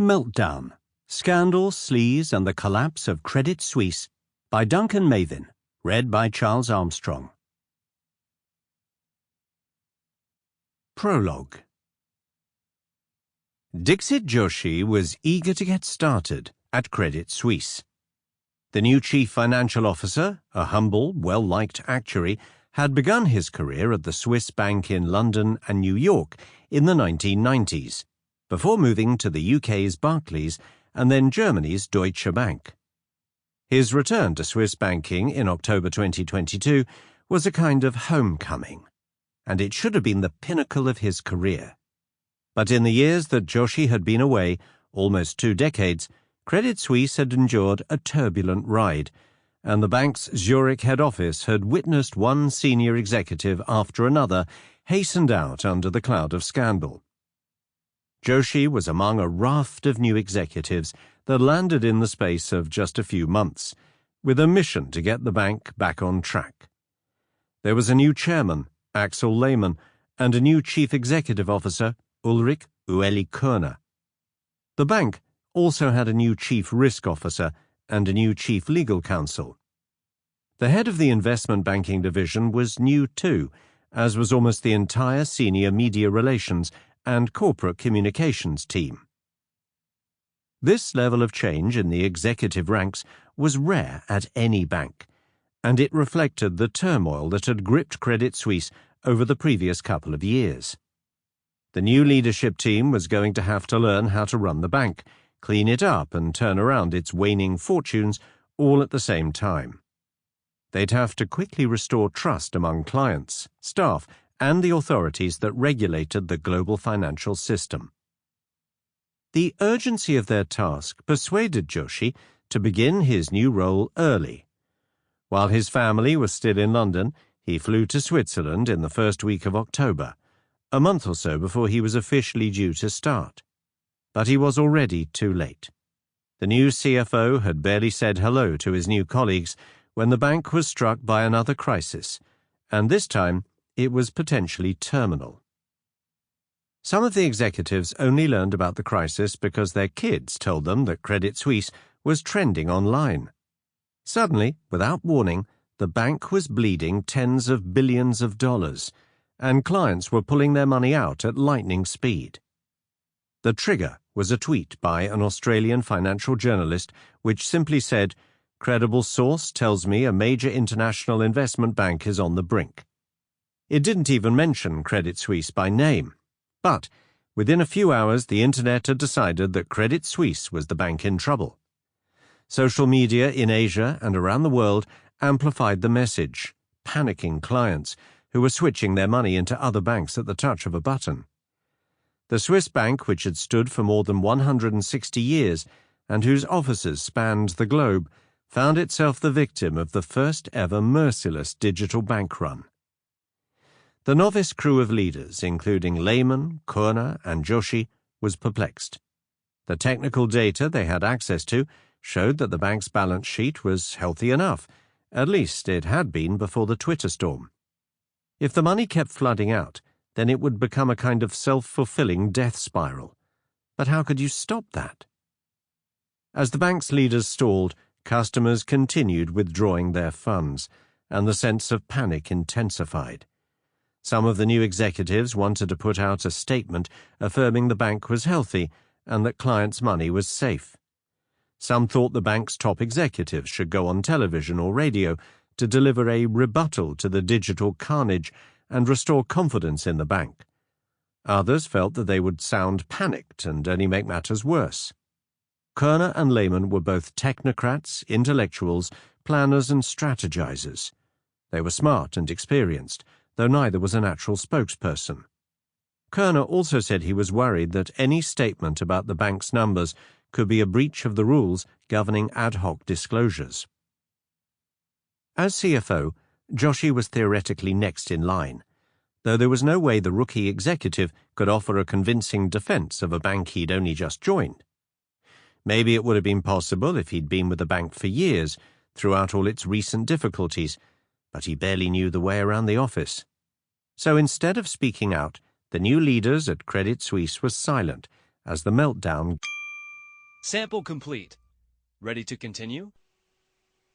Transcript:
Meltdown, Scandal, Sleaze and the Collapse of Credit Suisse by Duncan Mavin, read by Charles Armstrong. Prologue. Dixit Joshi was eager to get started at Credit Suisse. The new chief financial officer, a humble, well-liked actuary, had begun his career at the Swiss bank in London and New York in the 1990s, before moving to the UK's Barclays and then Germany's Deutsche Bank. His return to Swiss banking in October 2022 was a kind of homecoming, and it should have been the pinnacle of his career. But in the years that Joshi had been away, almost 2 decades, Credit Suisse had endured a turbulent ride, and the bank's Zurich head office had witnessed one senior executive after another hastened out under the cloud of scandal. Joshi was among a raft of new executives that landed in the space of just a few months, with a mission to get the bank back on track. There was a new chairman, Axel Lehmann, and a new chief executive officer, Ulrich Körner. The bank also had a new chief risk officer and a new chief legal counsel. The head of the investment banking division was new too, as was almost the entire senior media relations and corporate communications team. This level of change in the executive ranks was rare at any bank, and it reflected the turmoil that had gripped Credit Suisse over the previous couple of years. The new leadership team was going to have to learn how to run the bank, clean it up and turn around its waning fortunes all at the same time. They'd have to quickly restore trust among clients, staff, and the authorities that regulated the global financial system. The urgency of their task persuaded Joshi to begin his new role early. While his family was still in London, he flew to Switzerland in the first week of October, a month or so before he was officially due to start. But he was already too late. The new CFO had barely said hello to his new colleagues when the bank was struck by another crisis, and this time it was potentially terminal. Some of the executives only learned about the crisis because their kids told them that Credit Suisse was trending online. Suddenly, without warning, the bank was bleeding tens of billions of dollars, and clients were pulling their money out at lightning speed. The trigger was a tweet by an Australian financial journalist which simply said, "Credible source tells me a major international investment bank is on the brink." It didn't even mention Credit Suisse by name, but within a few hours the internet had decided that Credit Suisse was the bank in trouble. Social media in Asia and around the world amplified the message, panicking clients who were switching their money into other banks at the touch of a button. The Swiss bank, which had stood for more than 160 years and whose offices spanned the globe, found itself the victim of the first ever merciless digital bank run. The novice crew of leaders, including Lehmann, Körner, and Joshi, was perplexed. The technical data they had access to showed that the bank's balance sheet was healthy enough, at least it had been before the Twitter storm. If the money kept flooding out, then it would become a kind of self-fulfilling death spiral. But how could you stop that? As the bank's leaders stalled, customers continued withdrawing their funds, and the sense of panic intensified. Some of the new executives wanted to put out a statement affirming the bank was healthy and that clients' money was safe. Some thought the bank's top executives should go on television or radio to deliver a rebuttal to the digital carnage and restore confidence in the bank. Others felt that they would sound panicked and only make matters worse. Körner and Lehmann were both technocrats, intellectuals, planners and strategizers. They were smart and experienced, though neither was a natural spokesperson. Körner also said he was worried that any statement about the bank's numbers could be a breach of the rules governing ad hoc disclosures. As CFO, Joshi was theoretically next in line, though there was no way the rookie executive could offer a convincing defense of a bank he'd only just joined. Maybe it would have been possible if he'd been with the bank for years, throughout all its recent difficulties, but he barely knew the way around the office. So instead of speaking out, the new leaders at Credit Suisse were silent as the meltdown Sample complete. Ready to continue?